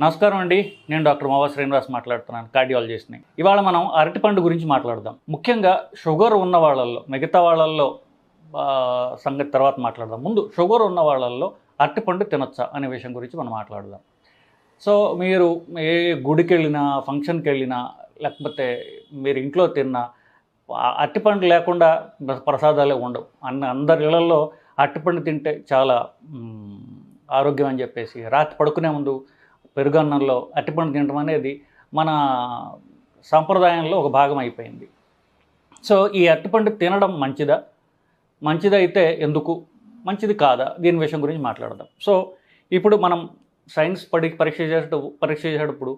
నమస్కారం అండి. నేను డాక్టర్ మోవా శ్రీనివాస్ మాట్లాడుతున్నాను, కార్డియాలజిస్ట్ని. ఇవాళ మనం అరటిపండు గురించి మాట్లాడదాం. ముఖ్యంగా షుగర్ ఉన్న వాళ్ళల్లో, మిగతా వాళ్ళల్లో సంగతి తర్వాత మాట్లాడదాం. ముందు షుగర్ ఉన్న వాళ్ళల్లో అరటిపండు తినొచ్చా అనే విషయం గురించి మనం మాట్లాడదాం. సో మీరు ఏ గుడికి వెళ్ళినా, ఫంక్షన్కి వెళ్ళినా, లేకపోతే మీరు ఇంట్లో తిన్నా అరటిపండు లేకుండా ప్రసాదాలే ఉండవు. అందరి ఇళ్లలో అరటిపండు తింటే చాలా ఆరోగ్యం అని చెప్పేసి రాత్రి పడుకునే ముందు పెరుగన్నంలో అరటిపండు తినడం అనేది మన సాంప్రదాయంలో ఒక భాగం అయిపోయింది. సో ఈ అరటిపండు తినడం మంచిదైతే ఎందుకు, మంచిది కాదా, దీని విషయం గురించి మాట్లాడదాం. సో ఇప్పుడు మనం సైన్స్ పరీక్ష చేసేటప్పుడు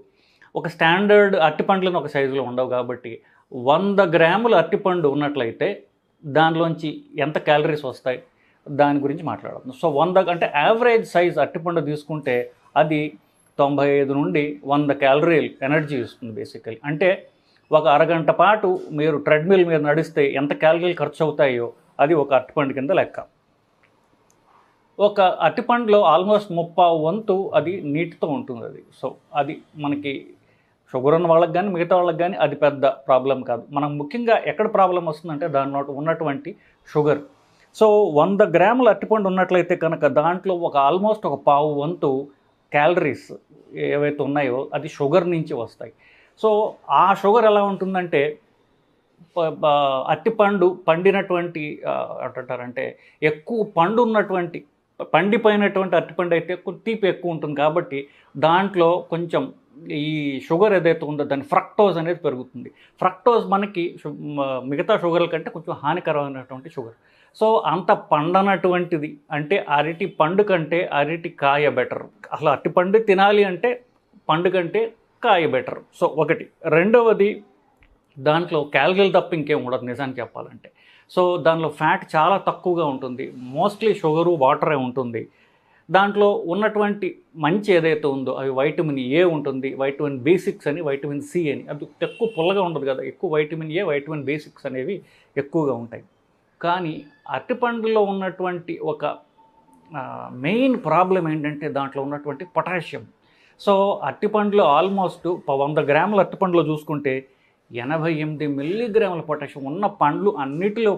ఒక స్టాండర్డ్ అరటిపండ్లను ఒక సైజులో ఉండవు కాబట్టి 100 గ్రాముల అరటిపండు ఉన్నట్లయితే దానిలోంచి ఎంత క్యాలరీస్ వస్తాయి దాని గురించి మాట్లాడదాం. సో 100 అంటే యావరేజ్ సైజ్ అరటిపండు తీసుకుంటే అది 95 నుండి 100 క్యాలరీలు ఎనర్జీ ఇస్తుంది బేసికలీ. అంటే ఒక అరగంట పాటు మీరు ట్రెడ్మిల్ మీద నడిస్తే ఎంత క్యాలరీలు ఖర్చు అవుతాయో అది ఒక అరటిపండు కింద లెక్క. ఒక అరటిపండులో ఆల్మోస్ట్ 30 వంతు అది నీటితో ఉంటుంది అది. సో అది మనకి షుగర్ ఉన్న వాళ్ళకి కానీ మిగతా వాళ్ళకి కానీ అది పెద్ద ప్రాబ్లం కాదు. మనం ముఖ్యంగా ఎక్కడ ప్రాబ్లం వస్తుందంటే దానిలో ఉన్నటువంటి షుగర్. సో 100 గ్రాముల అరటిపండు ఉన్నట్లయితే కనుక దాంట్లో ఆల్మోస్ట్ ఒక 1/4 వంతు క్యాలరీస్ ఏవైతే ఉన్నాయో అది షుగర్ నుంచి వస్తాయి. సో ఆ షుగర్ ఎలా ఉంటుందంటే అరటిపండు పండినటువంటి అంటారంటే ఎక్కువ పండు ఉన్నటువంటి పండిపోయినటువంటి అరటిపండు అయితే తీపి ఎక్కువ ఉంటుంది కాబట్టి దాంట్లో కొంచెం ఈ షుగర్ ఏదైతే ఉందో దాని ఫ్రక్టోజ్ అనేది పెరుగుతుంది. ఫ్రక్టోజ్ మనకి మిగతా షుగర్ల కంటే కొంచెం హానికరమైనటువంటి షుగర్. సో అంత పండనటువంటిది అంటే అరటి పండు కంటే అరటి కాయ బెటర్. అసలు అరటి పండు తినాలి అంటే పండు కంటే కాయ బెటర్. సో ఒకటి. రెండవది, దాంట్లో క్యాలరీలు తప్ప ఇంకేం ఉండదు నిజానికి చెప్పాలంటే. సో దానిలో ఫ్యాట్ చాలా తక్కువగా ఉంటుంది, మోస్ట్లీ షుగరు వాటరే ఉంటుంది. దాంట్లో ఉన్నటువంటి మంచి ఏదైతే ఉందో అవి వైటమిన్ ఏ ఉంటుంది, వైటమిన్ B6 అని, వైటమిన్ సి అని. అది ఎక్కువ పుల్లగా ఉండదు కదా, ఎక్కువ వైటమిన్ ఏ, వైటమిన్ B6 అనేవి ఎక్కువగా ఉంటాయి. కానీ అరటిపండులో ఉన్నటువంటి ఒక మెయిన్ ప్రాబ్లం ఏంటంటే దాంట్లో ఉన్నటువంటి పొటాషియం. సో అరటిపండులో ఆల్మోస్ట్ 100 గ్రాముల అరటిపండులో చూసుకుంటే 88 మిల్లీగ్రాముల పొటాషియం ఉన్న పండ్లు అన్నిటిలో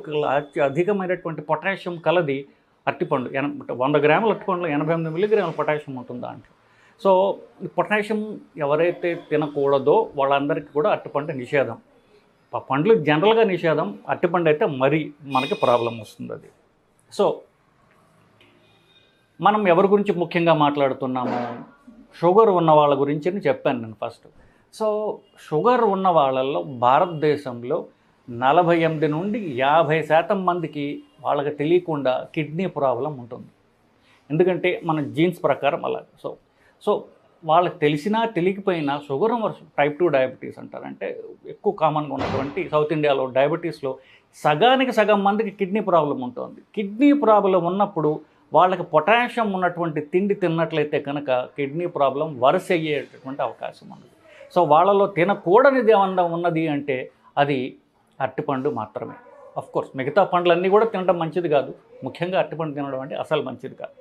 అధికమైనటువంటి పొటాషియం కలది అరటిపండు. 100 గ్రాముల అరటిపండులో 88 మిల్లీగ్రాముల పొటాషియం ఉంటుంది దాంట్లో. సో ఈ పొటాషియం ఎవరైతే తినకూడదో వాళ్ళందరికీ కూడా అరటిపండు నిషేధం. పండ్లు జనరల్గా నిషేధం, అరటిపండు అయితే మరీ మనకి ప్రాబ్లం వస్తుంది అది. సో మనం ఎవరి గురించి ముఖ్యంగా మాట్లాడుతున్నాము, షుగర్ ఉన్న వాళ్ళ గురించి అని చెప్పాను నేను ఫస్ట్. సో షుగర్ ఉన్న వాళ్ళల్లో భారతదేశంలో 48 నుండి 50% మందికి వాళ్ళకి తెలియకుండా కిడ్నీ ప్రాబ్లం ఉంటుంది. ఎందుకంటే మన జీన్స్ ప్రకారం అలా. సో వాళ్ళకి తెలిసినా తెలియకపోయినా షుగర్ టైప్ 2 డయాబెటీస్ అంటారు. అంటే ఎక్కువ కామన్గా ఉన్నటువంటి సౌత్ ఇండియాలో డయాబెటీస్లో సగానికి సగం మందికి కిడ్నీ ప్రాబ్లం ఉంటుంది. కిడ్నీ ప్రాబ్లం ఉన్నప్పుడు వాళ్ళకి పొటాషియం ఉన్నటువంటి తిండి తిన్నట్లయితే కనుక కిడ్నీ ప్రాబ్లం వరుస అయ్యేటటువంటి అవకాశం ఉంది. సో వాళ్ళలో తినకూడనిది ఏమన్నా ఉన్నది అంటే అది అరటిపండు మాత్రమే. అఫ్కోర్స్ మిగతా పండ్లన్నీ కూడా తినడం మంచిది కాదు, ముఖ్యంగా అరటిపండు తినడం అంటే అసలు మంచిది కాదు.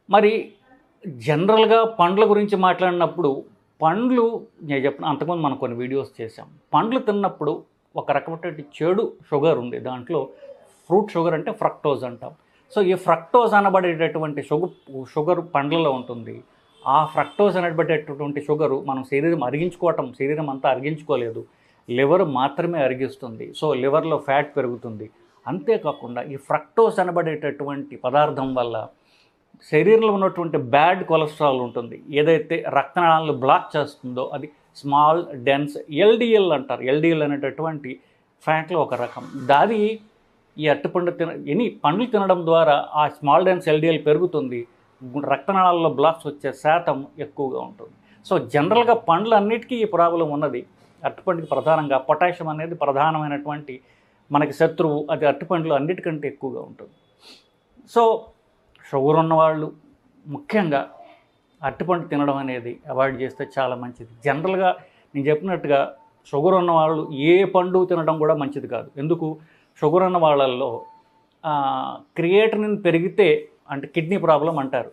మరి జనరల్గా పండ్ల గురించి మాట్లాడినప్పుడు పండ్లు నేను చెప్పిన అంతకుముందు మనం కొన్ని వీడియోస్ చేసాం. పండ్లు తిన్నప్పుడు ఒక రకమైనటువంటి చెడు షుగర్ ఉంది దాంట్లో. ఫ్రూట్ షుగర్ అంటే ఫ్రక్టోజ్ అంటాం. సో ఈ ఫ్రక్టోజ్ అనబడేటటువంటి షుగర్ పండ్లలో ఉంటుంది. ఆ ఫ్రక్టోజ్ అనబడేటటువంటి షుగరు మనం శరీరం అంతా అరిగించుకోలేదు, లివర్ మాత్రమే అరిగిస్తుంది. సో లివర్లో ఫ్యాట్ పెరుగుతుంది. అంతేకాకుండా ఈ ఫ్రక్టోజ్ అనబడేటటువంటి పదార్థం వల్ల శరీరంలో ఉన్నటువంటి బ్యాడ్ కొలెస్ట్రాల్ ఉంటుంది, ఏదైతే రక్తనాళాలను బ్లాక్ చేస్తుందో అది స్మాల్ డెన్స్ ఎల్డిఎల్ అంటారు. ఎల్డిఎల్ అనేటటువంటి ఫ్యాట్లో ఒక రకం. దాది ఈ అరటిపండు పండ్లు తినడం ద్వారా ఆ స్మాల్ డెన్స్ ఎల్డిఎల్ పెరుగుతుంది, రక్తనాళాల్లో బ్లాక్స్ వచ్చే శాతం ఎక్కువగా ఉంటుంది. సో జనరల్గా పండ్లన్నిటికీ ఈ ప్రాబ్లం ఉన్నది. అరటిపండుకి ప్రధానంగా పొటాషియం అనేది ప్రధానమైనటువంటి మనకి శత్రువు. అది అరటిపండ్లు అన్నిటికంటే ఎక్కువగా ఉంటుంది. సో షుగర్ ఉన్నవాళ్ళు ముఖ్యంగా అరటిపండు తినడం అనేది అవాయిడ్ చేస్తే చాలా మంచిది. జనరల్గా నేను చెప్పినట్టుగా షుగర్ ఉన్నవాళ్ళు ఏ పండు తినడం కూడా మంచిది కాదు. ఎందుకు, షుగర్ ఉన్న వాళ్ళల్లో క్రియేటినిన్ పెరిగితే అంటే కిడ్నీ ప్రాబ్లం అంటారు.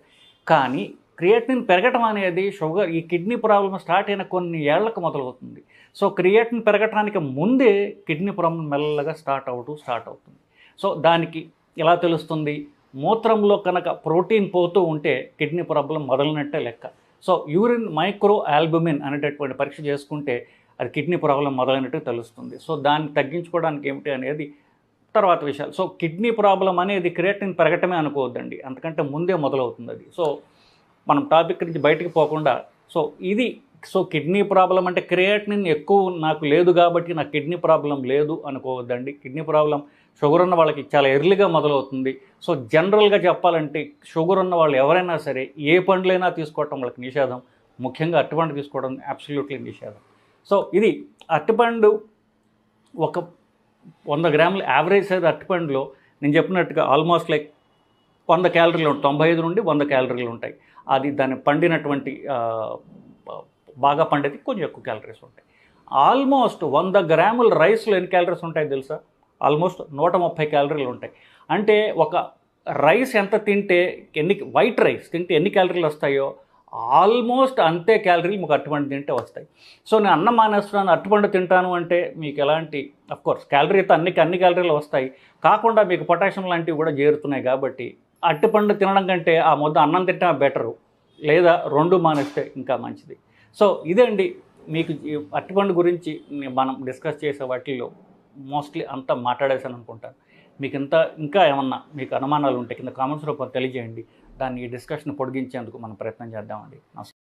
కానీ క్రియేటినిన్ పెరగటం అనేది షుగర్ ఈ కిడ్నీ ప్రాబ్లమ్ స్టార్ట్ అయిన కొన్ని ఏళ్లకు మొదలవుతుంది. సో క్రియేటినిన్ పెరగటానికి ముందే కిడ్నీ ప్రాబ్లం మెల్లగా స్టార్ట్ అవుతుంది. సో దానికి ఎలా తెలుస్తుంది? మూత్రంలో కనుక ప్రోటీన్ పోతూ ఉంటే కిడ్నీ ప్రాబ్లం మొదలైనట్టే లెక్క. సో యూరిన్ మైక్రో ఆల్బుమిన్ అనేటటువంటి పరీక్ష చేసుకుంటే అది కిడ్నీ ప్రాబ్లం మొదలైనట్టు తెలుస్తుంది. సో దాన్ని తగ్గించుకోవడానికి ఏమిటి అనేది తర్వాత విషయాలు. సో కిడ్నీ ప్రాబ్లం అనేది క్రియేటినిన్ పెరగటమే అనుకోవద్దండి, అంతకంటే ముందే మొదలవుతుంది అది. సో మనం టాపిక్ నుంచి బయటికి పోకుండా సో కిడ్నీ ప్రాబ్లం అంటే క్రియేటినిన్ ఎక్కువ నాకు లేదు కాబట్టి నాకు కిడ్నీ ప్రాబ్లం లేదు అనుకోవద్దండి. కిడ్నీ ప్రాబ్లం షుగర్ ఉన్న వాళ్ళకి చాలా ఎర్లీగా మొదలవుతుంది. సో జనరల్గా చెప్పాలంటే షుగర్ ఉన్న వాళ్ళు ఎవరైనా సరే ఏ పండ్లైనా తీసుకోవటం వాళ్ళకి నిషేధం. ముఖ్యంగా అరటిపండు తీసుకోవడం అబ్సల్యూట్లీ నిషేధం. సో ఇది అరటిపండు ఒక 100 గ్రాముల యావరేజ్ సైజ్ అరటిపండులో నేను చెప్పినట్టుగా ఆల్మోస్ట్ లైక్ 100 క్యాలరీలు ఉంటాయి, 95 నుండి 100 క్యాలరీలు ఉంటాయి. అది దాన్ని పండినటువంటి బాగా పండేది కొంచెం ఎక్కువ క్యాలరీస్ ఉంటాయి. ఆల్మోస్ట్ 100 గ్రాముల రైస్లో ఎన్ని క్యాలరీస్ ఉంటాయి తెలుసా? ఆల్మోస్ట్ 130 క్యాలరీలు ఉంటాయి. అంటే ఒక రైస్ ఎంత తింటే వైట్ రైస్ తింటే ఎన్ని క్యాలరీలు వస్తాయో ఆల్మోస్ట్ అంతే క్యాలరీలు మీకు అరటిపండు తింటే వస్తాయి. సో నేను అన్నం మానేస్తున్నాను అరటిపండు తింటాను అంటే మీకు ఎలాంటి అఫ్కోర్స్ క్యాలరీతో అన్ని క్యాలరీలు వస్తాయి, కాకుండా మీకు పొటాషియం లాంటివి కూడా చేరుతున్నాయి. కాబట్టి అరటిపండు తినడం కంటే ఆ ముద్ద అన్నం తింటే బెటరు, లేదా 2 మానేస్తే ఇంకా మంచిది. సో ఇదండి మీకు అరటిపండు గురించి మనం డిస్కస్ చేసే వాటిల్లో మోస్ట్లీ అంతా మాట్లాడేసాను అనుకుంటాను. మీకు ఇంకా ఏమన్నా మీకు అనుమానాలు ఉంటే కింద కామెంట్స్ రూపంలో తెలియజేయండి. దాన్ని ఈ డిస్కషన్ పొడిగించేందుకు మనం ప్రయత్నం చేద్దామండి. నమస్కారం.